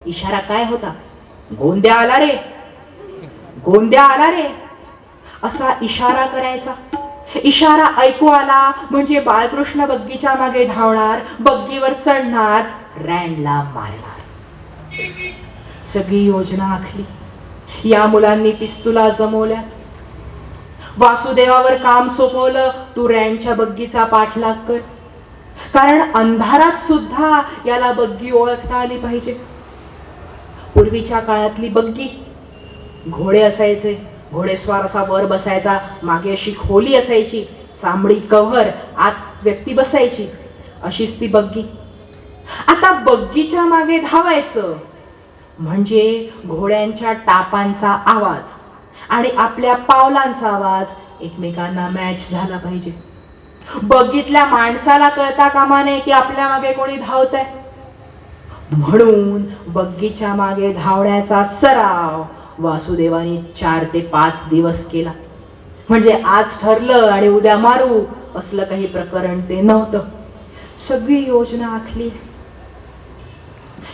इशारा काय होता? गोंद्या आला रे, गोंद्या आला रे, असा इशारा करायचा. इशारा ऐकू आला म्हणजे बाळकृष्ण बग्गीच्या मागे धावणार, बग्गीवर चढणार, रँडला मारणार. सगळी योजना आखली. या मुलांनी पिस्तुला जमवल्या. वासुदेवावर काम सोपवलं, तू रँडच्या बग्गीचा पाठलाग कर. कारण अंधारात सुद्धा याला बग्गी ओळखता आली पाहिजे. पूर्वीच्या काळातली बग्गी, घोडे असायचे, घोडेस्वार असा वर बसायचा, मागे अशी खोली असायची, चांबडी कव्हर, आत व्यक्ती बसायची, अशीच ती बग्गी. आता बग्गीच्या मागे धावायचं म्हणजे घोड्यांच्या टापांचा आवाज आणि आपल्या पावलांचा आवाज एकमेकांना मॅच झाला पाहिजे. बग्गीतल्या माणसाला कळता कामा नये की आपल्या मागे कोणी धावतंय. म्हणून बग्गीच्या मागे धावण्याचा सराव वासुदेवाने 4 ते 5 दिवस केला. म्हणजे आज ठरलं आणि उद्या मारू असलं काही प्रकरण ते नव्हतं. सगळी योजना आखली.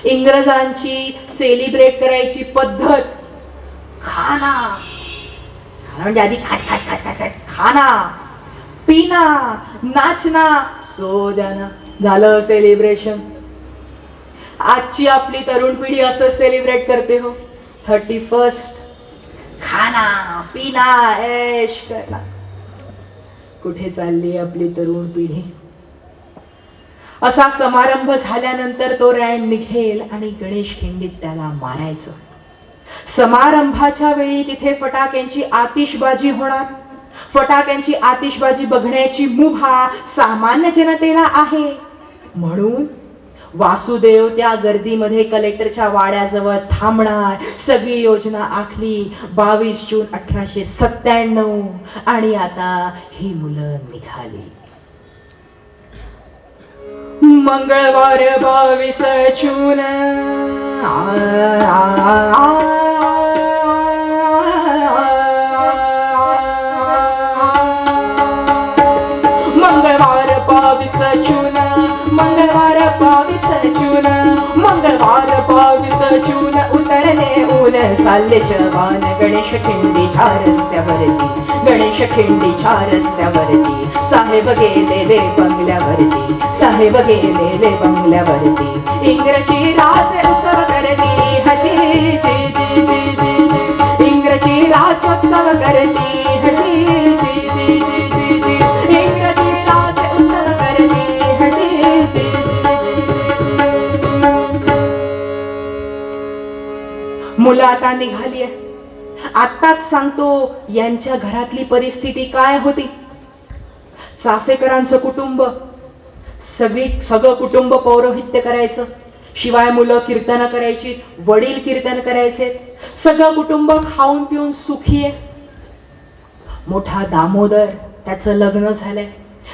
इंग्रजांची सेलिब्रेट करायची पद्धत, खाना म्हणजे आधी खाट खाट खाट खाट खाट खाना, पिना, नाचना, सो जाना, झालं सेलिब्रेशन. आजची आपली तरुण पिढी असं सेलिब्रेट करते हो. 31st खाना पिना ऐश करना. कुठे चालली आपली तरुण पिढी? असा समारंभ झाल्यानंतर तो रँड निघेल आणि गणेश खिंडीत त्याला मारायचं. समारंभाच्या वेळी तिथे फटाक्यांची आतिषबाजी होणार. फटाक्यांची आतिषबाजी बघण्याची मुभा सामान्य जनतेला आहे. म्हणून वासुदेव त्या गर्दीमध्ये कलेक्टरच्या वाड्याजवळ थांबणार. सगळी योजना आखली. 22 जून 1897 आणि आता ही मुलं निघाली. मंगळवार 22 जून मंगळवार 22 जून मंगळवार 22 जून मंगळवार 22 जून उतरले ऊन चालले जवान गणेश खिंडीच्या रस्त्यावरती. गणेश खिंडीच्या रस्त्यावरती साहेब गेलेले बंगल्यावरती. साहेब गेलेले बंगल्यावरती. इंग्रजी राज उत्सव करती हजी जी जी जी जी. इंग्रजी राज्योत्सव करती हजी जी जी जी जी जी. इंग्रजी राज उत्सव करती हजी जी जी जी. मुलं आता निघाली आहे. आत्ताच सांगतो यांच्या घरातली परिस्थिती काय होती. चाफेकरांचं कुटुंब, सगळं कुटुंब पौरोहित्य करायचं. शिवाय मुलं कीर्तन करायची, वडील कीर्तन करायचे. सगळं कुटुंब खाऊन पिऊन सुखी आहे. मोठा दामोदर, त्याचं लग्न झालंय.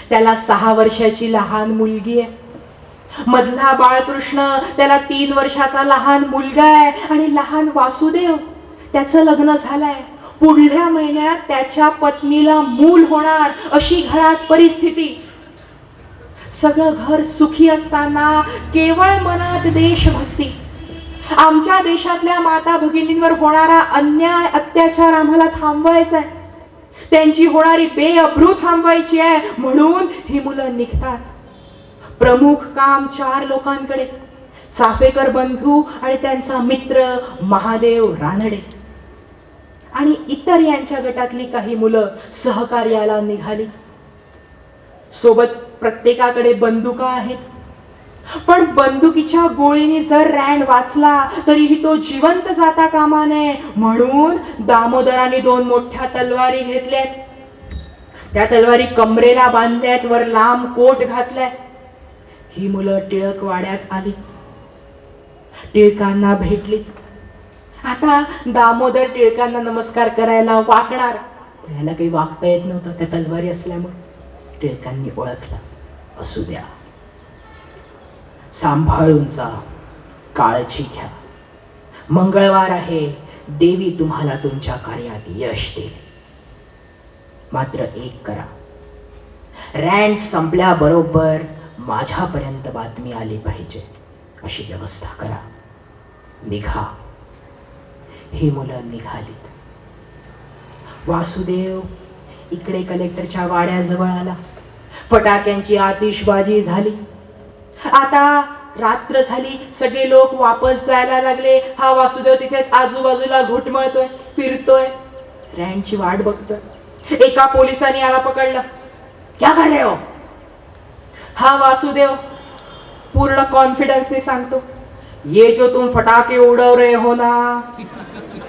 त्याला 6 वर्षाची लहान मुलगी आहे. मधला बाळकृष्ण, त्याला 3 वर्षाचा लहान मुलगा आहे. आणि लहान वासुदेव, त्याचं लग्न झालंय. पुढल्या महिन्यात त्याच्या पत्नीला मूल होणार अशी घरात परिस्थिती. सगळं घर सुखी असताना केवळ मनात देशभक्ती. आमच्या देशातल्या माता भगिनींवर होणारा अन्याय अत्याचार आम्हाला थांबवायचा आहे. त्यांची होणारी बेअब्रू थांबवायची आहे. म्हणून ही मुलं निघतात. प्रमुख काम 4 लोकांकडे. चाफेकर बंधू आणि त्यांचा मित्र महादेव रानडे आणि इतर यांच्या गटातली काही मुलं सहकार्याला निघाली. सोबत प्रत्येकाकडे बंदुका आहेत. पण बंदुकीच्या गोळीने जर रँड वाचला तरीही तो जिवंत जाता कामा नये. म्हणून दामोदराने 2 मोठ्या तलवारी घेतल्यात. त्या तलवारी कमरेला बांधल्यात, वर लांब कोट घातलाय. ही मुलं टिळकवाड्यात आली. टिळकांना भेटली. आता दामोदर टिळकांना नमस्कार करायला वाकणार. याला काही वागता येत नव्हतं त्या तलवारी असल्यामुळे. टिळकांनी ओळखलं. असू द्या, सांभाळून जा, काळजी घ्या. मंगळवार आहे, देवी तुम्हाला तुमच्या कार्यात यश देईल. मात्र एक करा, रँड संपल्याबरोबर माझ्यापर्यंत बातमी आली पाहिजे अशी व्यवस्था करा. निघा. ही मुलं निघालीत. वासुदेव इकडे कलेक्टरच्या वाड्याजवळ आला. फटाक्यांची आतिषबाजी झाली. आता रात्र झाली. सगळे लोक वापस जायला लागले. हा वासुदेव तिथेच आजूबाजूला घुटमळतोय, फिरतोय, रॅनची वाट बघतोय. एका पोलिसांनी याला पकडलं. क्या कर रहे हो? हा वासुदेव पूर्ण कॉन्फिडन्सने सांगतो, ये जो तुम फटाके उड़व रहे हो ना,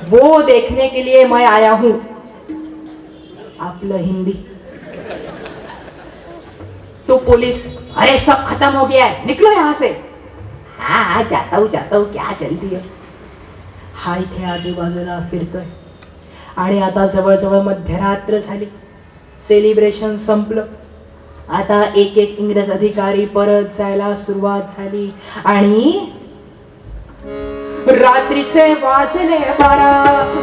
वो देखने के लिए मैं आया हूं. आपलं हिंदी. तो पुलिस, अरे सब खत्म हो गया है, निकलो यहां से. हाँ जाता हूं क्या जल्दी है. हा इथे आजूबाजूला फिरतोय आणि आता जवळजवळ मध्यरात्र झाली. सेलिब्रेशन संपलं. आता एक एक इंग्रज अधिकारी परत जायला सुरुवात झाली आणि रात्रीचे वाजले 12,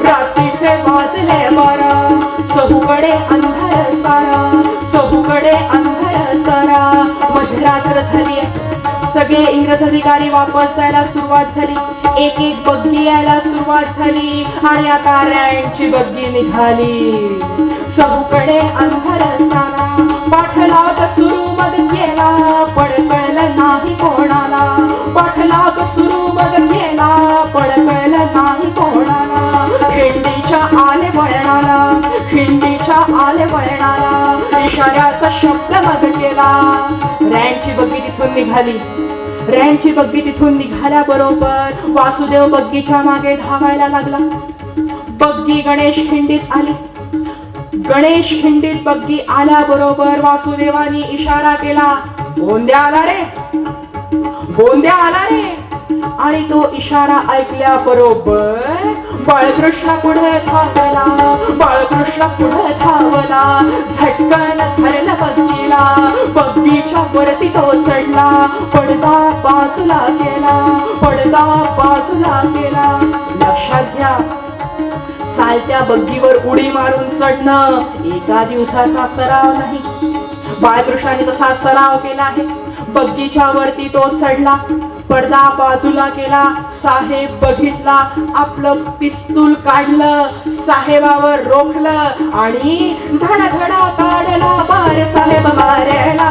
रात्रीचे वाजले 12, चहूकडे अंधार सारा, चहूकडे अंधार सारा. मध्यरात्र झाली. सगळे इंग्रज अधिकारी वापस जायला सुरुवात झाली. एक एक बग्गी यायला सुरुवात झाली आणि आता रॅनची बग्गी निघाली. चहूकडे अंधार सारा, पाठलाग सुरू मग केला, पण कळलं नाही कोणाला. पाठलाग सुरू मग केला, पण कळलं नाही कोणाला. खिंडीच्या आले वळणाला, खिंडीच्या आले वळणाला, इशाऱ्याचा शब्द मग केला. रॅनची बग्गी तिथून निघाली. रॅनची बग्गी तिथून निघाल्याबरोबर वासुदेव बग्गीच्या मागे धावायला लागला. बग्गी गणेश खिंडीत आली. गणेश खिंडीत बग्गी आल्याबरोबर वासुदेवानी इशारा केला, गोंद्या आला रे, गोंद्या आला रे. आणि तो इशारा ऐकल्याबरोबर बाळकृष्ण पुढे धावला. बाळकृष्ण पुढे धावला. झटकन धरलं बग्गीला. बग्गीच्या वरती तो चढला. पडदा बाजूला केला. पडदा बाजूला केला. लक्षात घ्या, चालत्या बग्गीवर उडी मारून चढणं एका दिवसाचा सराव नाही. बाळकृष्णाने तसा सराव केला आहे. बग्गीच्या वरती तो चढला. पडदा बाजूला केला. साहेब बघितला. आपलं पिस्तूल काढलं. साहेबावर रोखलं आणि धडधडा काढला बार साहेब मारेला.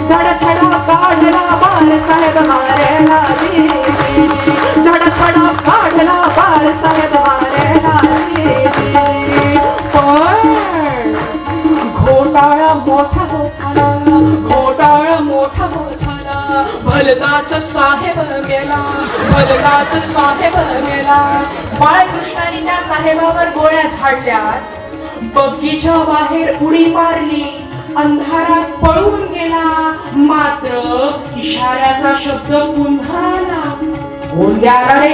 धडधडा काढला बार साहेब मारेला. धडधडा काढला बार साहेब मारेला. पण घोटाळा मोठा हो झाला. घोटाळा मोठा हो झाला. भलताच साहेब गेला. भलताच साहेब गेला. बाळकृष्णाने त्या साहेबावर गोळ्या झाडल्या. बग्गीच्या बाहेर उडी मारली. अंधारात पळून गेला. मात्र इशाऱ्याचा शब्द पुन्हा आला, गोंद्या आला रे,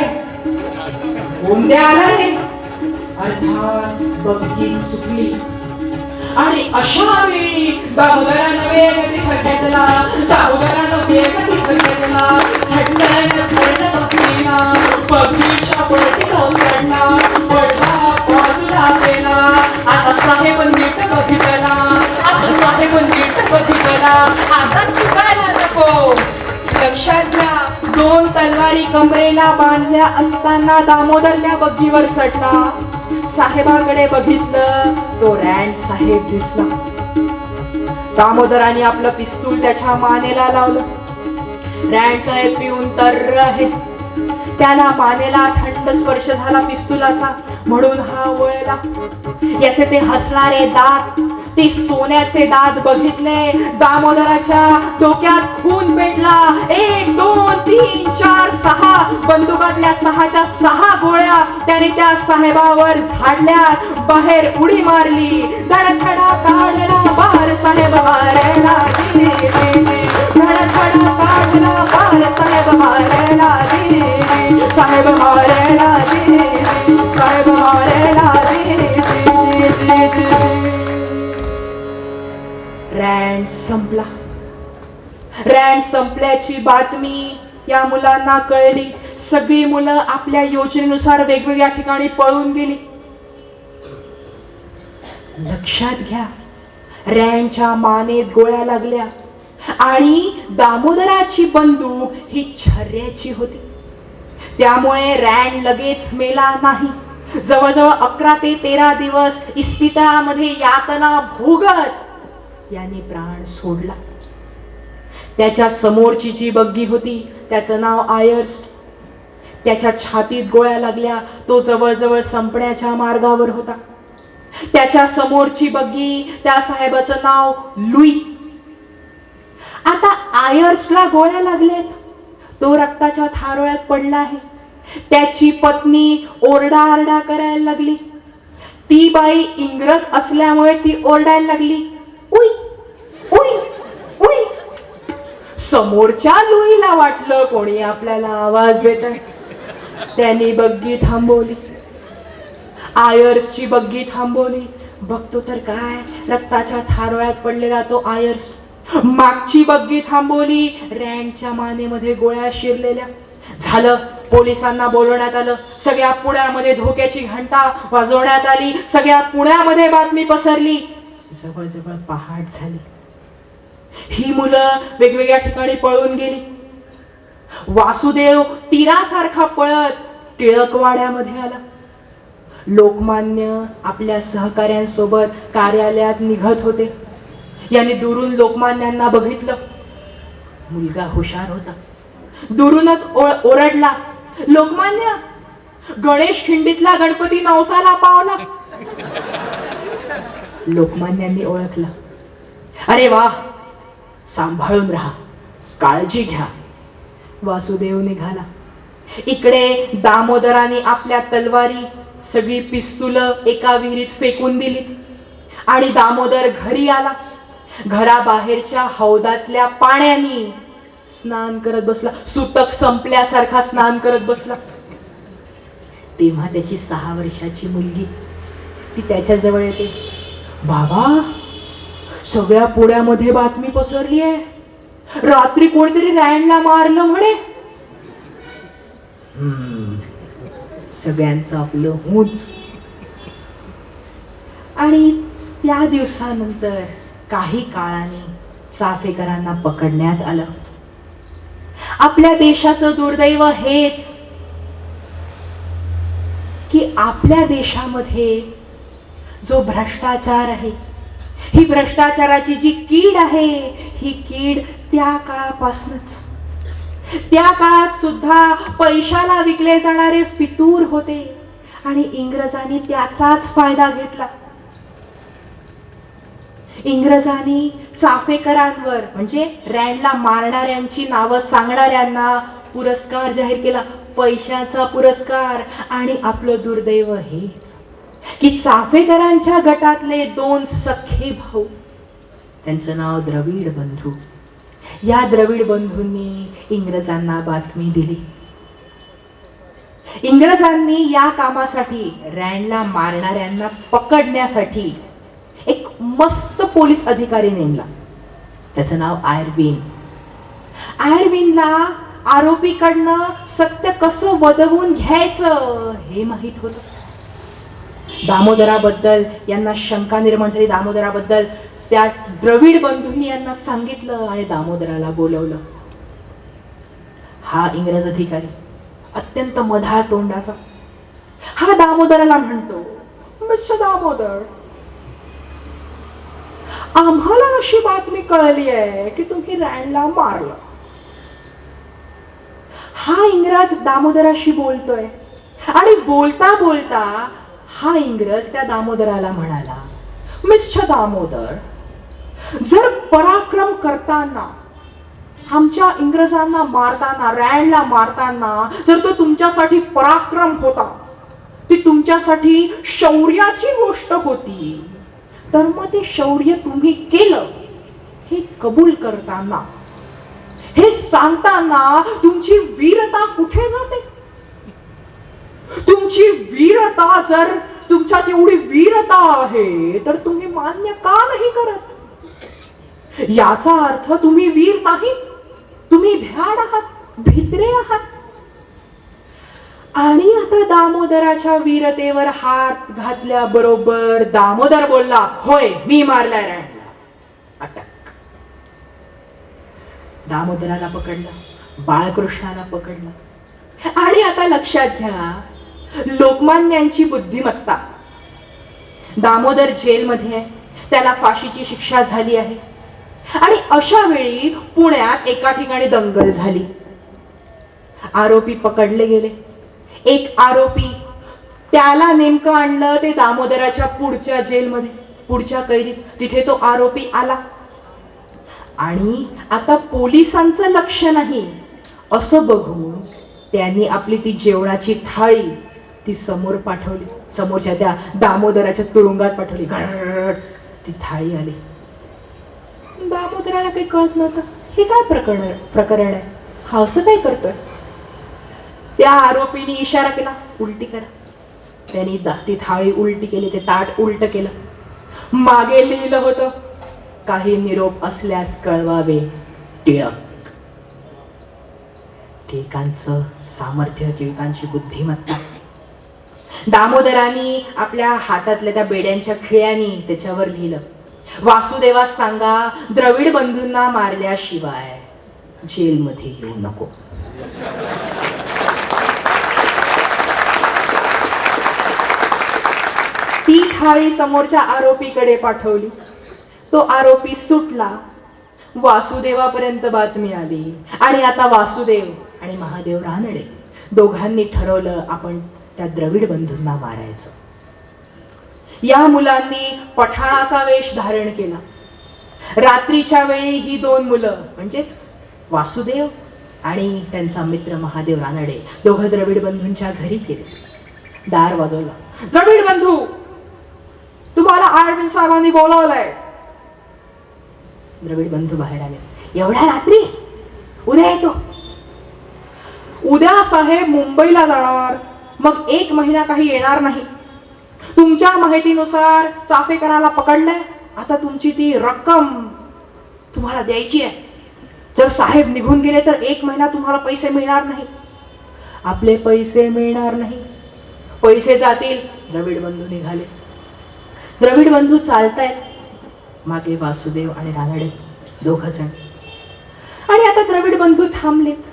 गोंद्या आला रे. अर्थात बग्गी चुकली आणि अशा वेळी दामोदरानं वेग तिथं घेतला. दामोदरानं वेग तिथं घेतला. झटकन धरलं बग्गीला. बग्गीच्या वरती तो चढला. पडदा बाजूला केला. आता साहेब नीट बघितला. आता साहेब नीट बघितला. आता चुकायला नको. लक्षात घ्या, 2 तलवारी कमरेला बांधल्या असताना दामोदर त्या बग्गीवर चढला. साहेबाकडे बघितलं, तो रॅन साहेब दिसला. दामोदराने आपलं पिस्तूल त्याच्या मानेला लावलं. रॅन साहेब पिऊन तर्र आहे. त्याला मानेला थंड स्पर्श झाला पिस्तुलाचा, म्हणून हा वळला. याचे ते हसणारे दात, ते सोन्याचे दात बघितले. दामोदराच्या डोक्यात खून पेटला. 1 2 3 4 6 बंदुकातल्या 6च्या 6 गोळ्या त्याने त्या साहेबावर झाडल्या. बाहेर उडी मारली. धडधडा काढला बार साहेब मारेला. धडधडा काढला बार साहेब मारेला. साहेब मारेला. साहेब मारेला. रॅन संपला. रॅन संपल्याची बातमी या मुलांना कळली. सगळी मुलं आपल्या योजनेनुसार वेगवेगळ्या ठिकाणी पळून गेली. लक्षात घ्या, रॅनच्या मानेत गोळ्या लागल्या आणि दामोदराची बंदूक ही छर्याची होती. त्यामुळे रँड लगेच मेला नाही. जवळजवळ 11 ते 13 दिवस इस्पितळामध्ये यातना भोगत याने प्राण सोडला. त्याच्या समोरची जी बग्गी होती त्याचं नाव आयर्स. त्याच्या छातीत गोळ्या लागल्या. तो जवळजवळ संपण्याच्या मार्गावर होता. त्याच्या समोरची बग्गी, त्या साहेबाचं नाव लुई. आता आयर्सला गोळ्या लागलेत. तो रक्ताच्या थारोळ्यात पडला आहे. त्याची पत्नी ओरडाआरडा करायला लागली. ती बाई इंग्रज असल्यामुळे ती ओरडायला लागली, उई उई उई. समोरच्या लुईला वाटलं कोणी आपल्याला आवाज देत आहे. त्यांनी बग्गी थांबवली. आयर्सची बग्गी थांबवली. बघतो तर काय, रक्ताच्या थारोळ्यात पडलेला तो आयर्स. मागची बग्गी थांबवली. रँडच्या मानेमध्ये गोळ्या शिरलेल्या. झालं, पोलिसांना बोलवण्यात आलं. सगळ्या पुण्यामध्ये धोक्याची घंटा वाजवण्यात आली. सगळ्या पुण्यामध्ये बातमी पसरली. जवळजवळ पहाट झाली. ही मुलं वेगवेगळ्या ठिकाणी पळून गेली. वासुदेव तीरासारखा पळत टिळकवाड्यामध्ये आला. लोकमान्य आपल्या सहकाऱ्यांसोबत कार्यालयात निघत होते. याने दुरून लोकमान्यांना बघितलं. मुलगा हुशार होता. दुरूनच ओरडला, लोकमान्य, गणेश खिंडीतला गणपती नवसाला पावला. लोकमान्यांनी ओळखलं. अरे वा, सांभाळून राहा, काळजी घ्या. वासुदेव निघाला. इकडे दामोदराने आपल्या तलवारी, सगळी पिस्तुलं एका विहिरीत फेकून दिली आणि दामोदर घरी आला. घराबाहेरच्या हौदातल्या पाण्याने स्नान करत बसला. सुतक संपल्यासारखा स्नान करत बसला. तेव्हा त्याची 6 वर्षाची मुलगी ती त्याच्या जवळ येते. बाबा, सगळ्या पुण्यामध्ये बातमी पसरली आहे, रात्री कोणीतरी रँडला मारलं म्हणे. सगळ्यांचं आपलं हुंच. आणि त्या दिवसानंतर काही काळाने चाफेकरांना पकडण्यात आलं. आपल्या देशाचं दुर्दैव हेच की आपल्या देशामध्ये जो भ्रष्टाचार आहे, ही भ्रष्टाचाराची जी कीड आहे, ही कीड त्या काळापासूनच. त्या काळात सुद्धा पैशाला विकले जाणारे फितूर होते आणि इंग्रजांनी त्याचाच फायदा घेतला. इंग्रजांनी चाफेकरांवर म्हणजे रँडला मारणाऱ्यांची नावं सांगणाऱ्यांना पुरस्कार जाहीर केला, पैशाचा पुरस्कार. आणि आपलं दुर्दैव हेच की चाफेकरांच्या गटातले 2 सख्खे भाऊ, त्यांचं नाव द्रविड बंधू. या द्रविड बंधूंनी इंग्रजांना बातमी दिली. इंग्रजांनी या कामासाठी, रँडला मारणाऱ्यांना पकडण्यासाठी एक मस्त पोलीस अधिकारी नेमला. त्याचं नाव आयर्विन. आयर्विनला आरोपीकडनं सत्य कसं वदवून घ्यायचं हे माहित होतं. दामोदराबद्दल यांना शंका निर्माण झाली. दामोदराबद्दल त्या द्रविड बंधूंनी यांना सांगितलं आणि दामोदराला बोलवलं. हा इंग्रज अधिकारी अत्यंत मधाळ तोंडाचा. हा दामोदराला म्हणतो, मिस्टर दामोदर, आम्हाला अशी बातमी कळली आहे की तुम्ही रँडला मारलं. हा इंग्रज दामोदराशी बोलतोय आणि बोलता बोलता हा इंग्रज त्या दामोदराला म्हणाला, मिस्टर दामोदर, जर पराक्रम करताना, आमच्या इंग्रजांना मारताना, रँडला मारताना जर तो तुमच्यासाठी पराक्रम होता, ती तुमच्यासाठी शौर्याची गोष्ट होती, तर मग ते शौर्य तुम्ही केलं हे कबूल करताना, हे सांगताना तुमची वीरता कुठे जाते? तुमची वीरता, जर तुमच्यात एवढी वीरता आहे तर तुम्ही मान्य का नाही करत? याचा अर्थ तुम्ही वीर नाही, तुम्ही भ्याड आहात, भित्रे आहात. आणि आता दामोदराच्या वीरतेवर हात घातल्याबरोबर दामोदर बोलला, होय, मी मारलाय रँडला. अटक. दामोदराला पकडलं, बाळकृष्णाला पकडलं. आणि आता लक्षात घ्या, लोकमान्यांची बुद्धिमत्ता. दामोदर जेलमध्ये आहे, त्याला फाशीची शिक्षा झाली आहे. आणि अशा वेळी पुण्यात एका ठिकाणी दंगल झाली. आरोपी पकडले गेले. एक आरोपी, त्याला नेमकं आणलं ते दामोदराच्या पुढच्या जेलमध्ये, पुढच्या कैदीत. तिथे तो आरोपी आला आणि आता पोलिसांचं लक्ष नाही असं बघून त्यांनी आपली ती जेवणाची थाळी ती समोर पाठवली, समोरच्या त्या दामोदराच्या तुरुंगात पाठवली. घड ती थाळी आली. दामोदराला काही कळत नव्हतं, हे काय प्रकरण आहे, हा असं काय करतोय. त्या आरोपीने इशारा केला, उलटी करा. त्यांनी ती थाळी उलटी केली, ते ताट उलट केलं. मागे लिहिलं होतं, काही निरोप असल्यास कळवावे, टिळक. टिळकांचं सामर्थ्य, टिळकांची बुद्धिमत्ता. दामोदरांनी आपल्या हातातल्या त्या बेड्यांच्या खिळ्यांनी त्याच्यावर लिहिलं, वासुदेवास सांगा द्रविड बंधूंना मारल्याशिवाय जेलमध्ये येऊ नको. ती थाळी समोरच्या आरोपीकडे पाठवली. तो आरोपी सुटला. वासुदेवापर्यंत बातमी आली आणि आता वासुदेव आणि महादेव रानडे दोघांनी ठरवलं, आपण त्या द्रविड बंधूंना मारायचं. या मुलांनी पठाणाचा वेश धारण केला. रात्रीच्या वेळी ही दोन मुलं म्हणजेच वासुदेव आणि त्यांचा मित्र महादेव रानडे दोघं द्रविड बंधूंच्या घरी गेले. दार वाजवलं. द्रविड बंधू, तुम्हाला आरविन साहेबांनी बोलावलंय. द्रविड बंधू बाहेर आले. एवढ्या रात्री? उद्या येतो. उद्या साहेब मुंबईला जाणार, मग 1 महिना काही येणार नाही. तुमच्या माहितीनुसार चाफेकराला पकडलंय. आता तुमची ती रक्कम तुम्हाला द्यायची आहे. जर साहेब निघून गेले तर 1 महिना तुम्हाला पैसे मिळणार नाही. आपले पैसे मिळणार नाही, पैसे जातील. द्रविड बंधू निघाले. द्रविड बंधू चालतायत, मागे वासुदेव आणि रानडे दोघ जण. आणि आता द्रविड बंधू थांबलेत.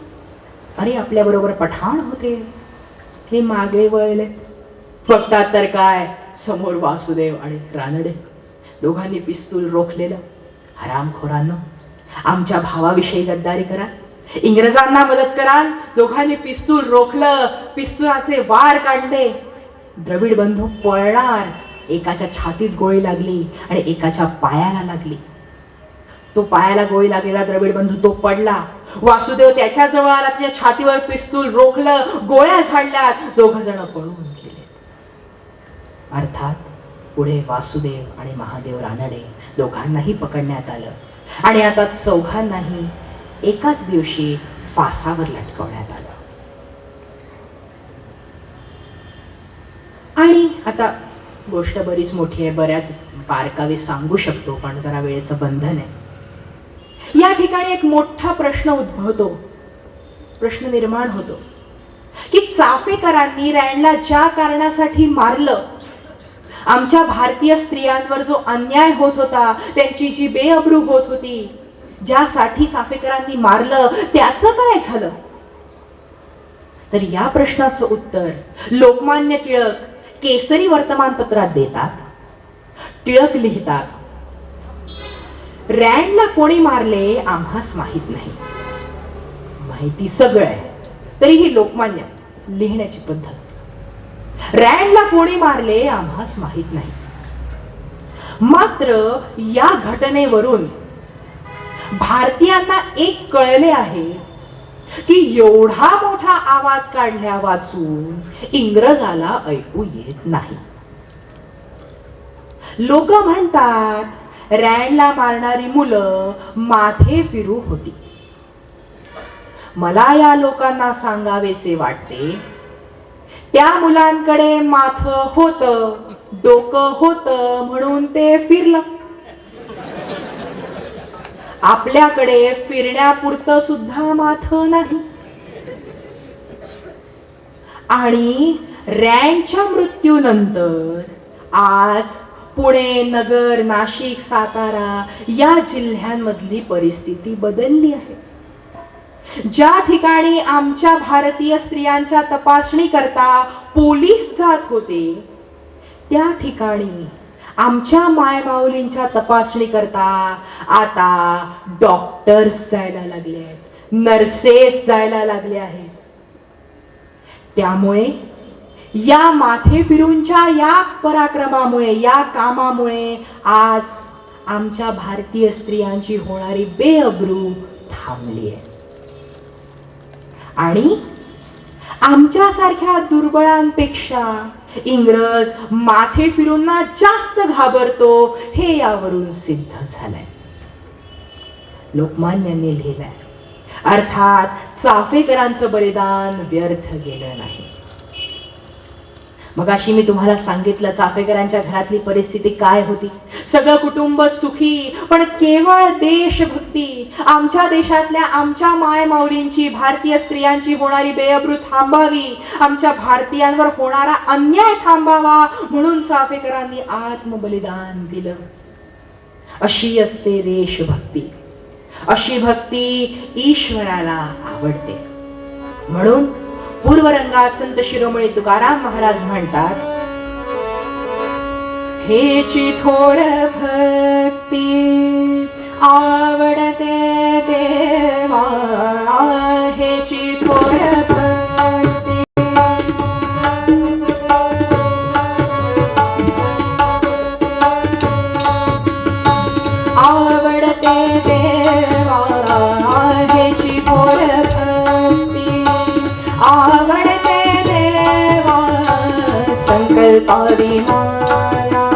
आणि आपल्या बरोबर पठाण होते, हे मागे वळले. बघतात तर काय, समोर वासुदेव आणि रानडे दोघांनी पिस्तूल रोखलेलं. हरामखोरांनो, आमच्या भावाविषयी गद्दारी करा, इंग्रजांना मदत कराल. दोघांनी पिस्तूल रोखलं, पिस्तुलाचे वार काढले. द्रविड बंधू पळणार. एकाच्या छातीत गोळी लागली आणि एकाच्या पायाला लागली. तो पायाला गोळी लागलेला द्रविड बंधू तो पडला. वासुदेव त्याच्या जवळ आला, त्याच्या छातीवर पिस्तूल रोखलं, गोळ्या झाडल्या. दोघ जण पळून गेले. अर्थात पुढे वासुदेव आणि महादेव रानडे दोघांनाही पकडण्यात आलं आणि आता चौघांनाही एकाच दिवशी फासावर लटकवण्यात आलं. आणि आता गोष्ट बरीच मोठी आहे, बऱ्याच बारकावे सांगू शकतो, पण जरा वेळेचं बंधन आहे. या ठिकाणी एक मोठा प्रश्न उद्भवतो, प्रश्न निर्माण होतो की चाफेकरांनी रँडला ज्या कारणासाठी मारलं, आमच्या भारतीय स्त्रियांवर जो अन्याय होत होता, त्यांची जी बेअब्रू होत होती, ज्यासाठी चाफेकरांनी मारलं, त्याचं काय झालं. तर या प्रश्नाचं उत्तर लोकमान्य टिळक केसरी वर्तमानपत्रात देतात. टिळक लिहितात, रँडला कोणी मारले आम्हास माहित नाही. माहिती सगळं आहे, तरीही लोकमान्य लिहिण्याची पद्धत. रँडला कोणी मारले आम्हास माहित नाही. मात्र या घटनेवरून भारतीयांना एक कळले आहे की एवढा मोठा आवाज काढल्या वाचून इंग्रजाला ऐकू येत नाही. लोक म्हणतात रँडला मारणारी मुलं माथे फिरू होती. मला या लोकांना सांगावेसे वाटते, त्या मुलांकडे माथ होतं, डोकं होतं म्हणून ते फिरलं. आपल्याकडे फिरण्यापुरतं सुद्धा माथ नाही. आणि रँडच्या मृत्यूनंतर आज पुणे, नगर, नाशिक, सातारा या जिल्ह्यांमधली परिस्थिती बदलली आहे. ज्या ठिकाणी आमच्या भारतीय स्त्रियांच्या तपासणी करता पोलीस जात होते, त्या ठिकाणी आमच्या मायमाऊलींच्या तपासणी करता आता डॉक्टर्स जायला लागले आहेत, नर्सेस जायला लागले आहेत. त्यामुळे या माथे फिरूंच्या या पराक्रमामुळे, या कामामुळे आज आमच्या भारतीय स्त्रियांची होणारी बेअब्रू थांबली आहे. आणि आमच्यासारख्या दुर्बळांपेक्षा इंग्रज माथे फिरूंना जास्त घाबरतो, हे यावरून सिद्ध झालंय. लोकमान्यांनी लिहिलंय, अर्थात चाफेकरांचं बलिदान व्यर्थ गेलं नाही. मगाशी मी तुम्हाला सांगितलं चाफेकरांच्या घरातली परिस्थिती काय होती. सगळं कुटुंब सुखी, पण केवळ देशभक्ती, आमच्या देशातल्या आमच्या मायमाऊलींची, भारतीय स्त्रियांची होणारी बेअब्रू थांबावी, आमच्या भारतीयांवर होणारा अन्याय थांबावा म्हणून चाफेकरांनी आत्मबलिदान दिलं. अशी असते देशभक्ती. अशी भक्ती ईश्वराला आवडते. म्हणून पूर्वरंगात संत शिरोमणी तुकाराम महाराज म्हणतात, हेची थोर भक्ती आवडते देवा, हेची थोर भक्ती आवडते देवा, हेची थोर भक्ती आवडते देवा. संकल्पादी माया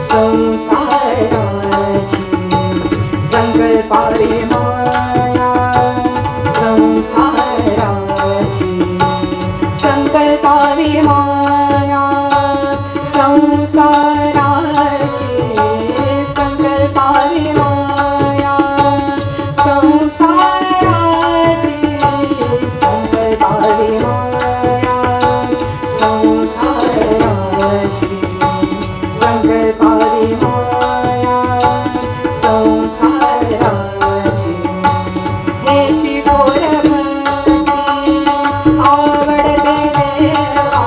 संसाराची, संकल्पादी माया संसाराची, संकल्पादी माया संसाराची, संकल्पादी माया संसाराची, संकल्पादी माया संसाराची, संकल्पादी माया संसाराची. हेची थोर भक्ती आवडते देवा,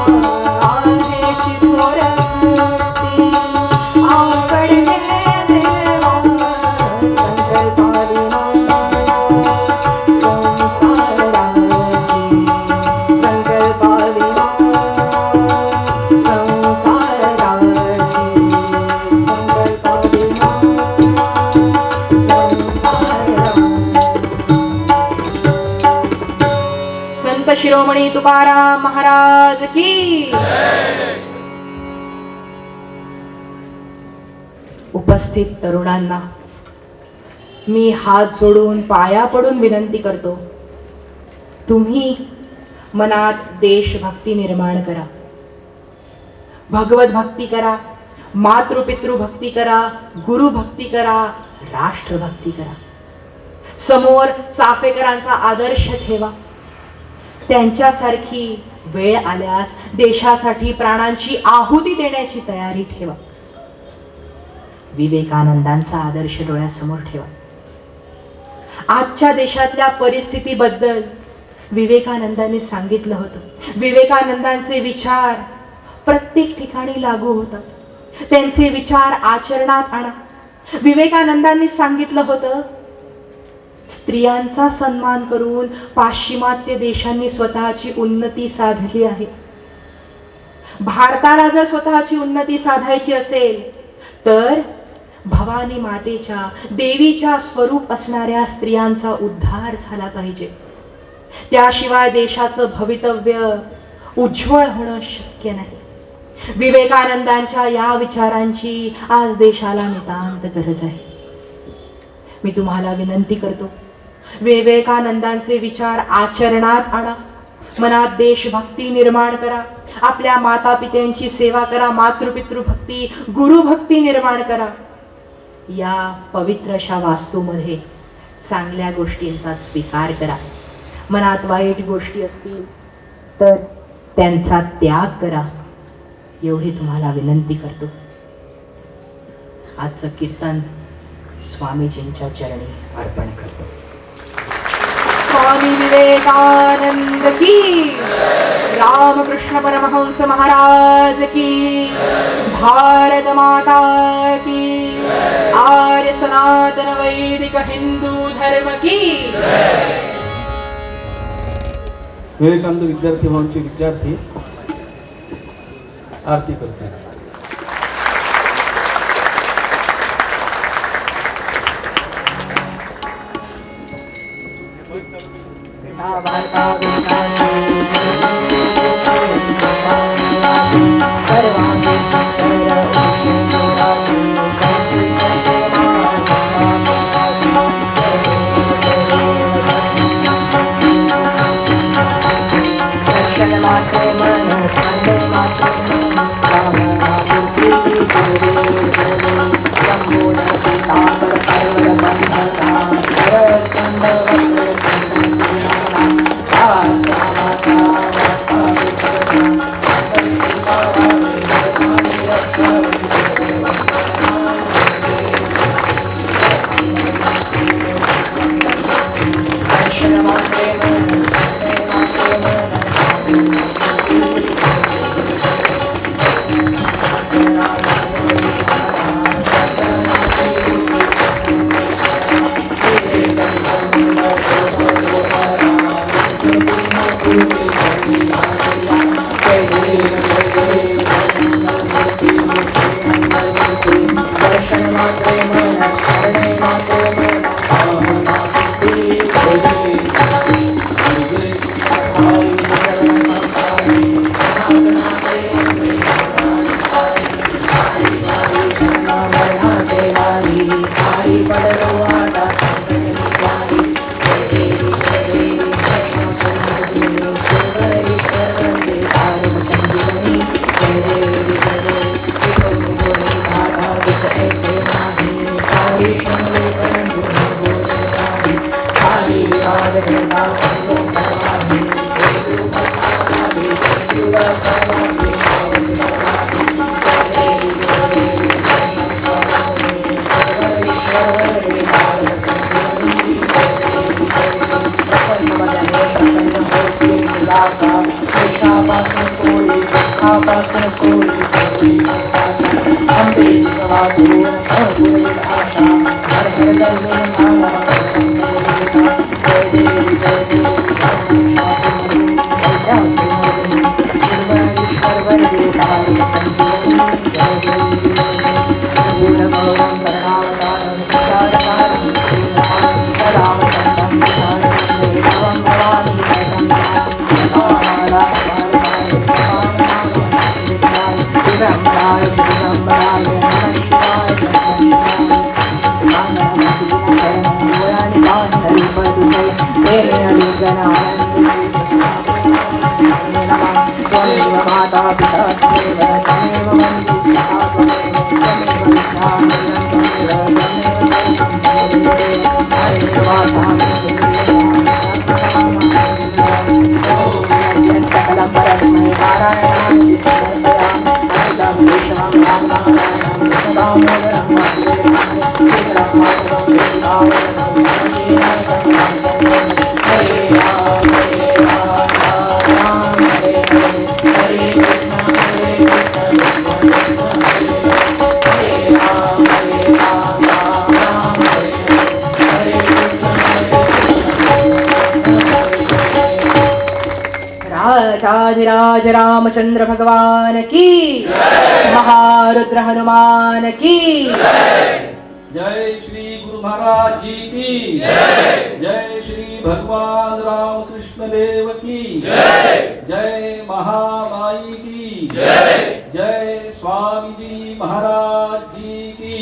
हेची थोर भक्ती आवडते देवा. संकल्पादी माया संसाराची, संकल्पादी माया संसाराची, संकल्पादी माया संसाराची. संत शिरोमणी तुकाराम महाराज की. उपस्थित तरुणांना मी हात जोडून पाया पडून विनंती करतो, तुम्ही मनात देशभक्ती निर्माण करा, भगवत भक्ती करा, मातृपितृभक्ती करा, गुरुभक्ती करा, राष्ट्रभक्ती करा. समोर चाफेकरांचा आदर्श ठेवा. त्यांच्यासारखी वेळ आल्यास देशासाठी प्राणांची आहुती देण्याची तयारी ठेवा. विवेकानंदांचा आदर्श डोळ्यासमोर ठेवा. आजच्या देशातल्या परिस्थितीबद्दल विवेकानंदांनी सांगितलं होतं. विवेकानंदांचे विचार प्रत्येक ठिकाणी लागू होतात. त्यांचे विचार आचरणात आणा. विवेकानंदांनी सांगितलं होतं, स्त्रियांचा सन्मान करून पाश्चिमात्य देशांनी स्वतःची उन्नती साधली आहे. भारताला जर स्वतःची उन्नती साधायची असेल तर भवानी मातेच्या, देवीच्या स्वरूप असणाऱ्या स्त्रियांचा उद्धार झाला पाहिजे. त्याशिवाय देशाचं भवितव्य उज्ज्वल होणं शक्य नाही. विवेकानंदांच्या या विचारांची आज देशाला नितांत गरज आहे. मी तुम्हाला विनंती करतो, विवेकानंदांचे विचार आचरणात आणा. मनात देशभक्ती निर्माण करा. आपल्या माता पित्यांची सेवा करा. मातृपितृभक्ती, गुरुभक्ती निर्माण करा. या पवित्रशा वास्तूमध्ये चांगल्या गोष्टींचा स्वीकार करा. मनात वाईट गोष्टी असतील तर त्यांचा त्याग करा. एवढी तुम्हाला विनंती करतो. आजचं कीर्तन स्वामीजींच्या चरणी अर्पण करतो. स्वामी विवेकानंद की, रामकृष्ण परमहंस महाराज की, भारत माता की, आर्य सनातन वैदिक हिंदू धर्म की। विवेकानंद विद्यार्थी भवनचे विद्यार्थी आरती करतात. राजाधिराज रामचंद्र भगवान की, महारुद्र हनुमान की, जय श्री गुरु महाराज जी की, जय श्री भगवान रामकृष्ण देव की, जय महामाई की, जय स्वामी जी महाराज जी की,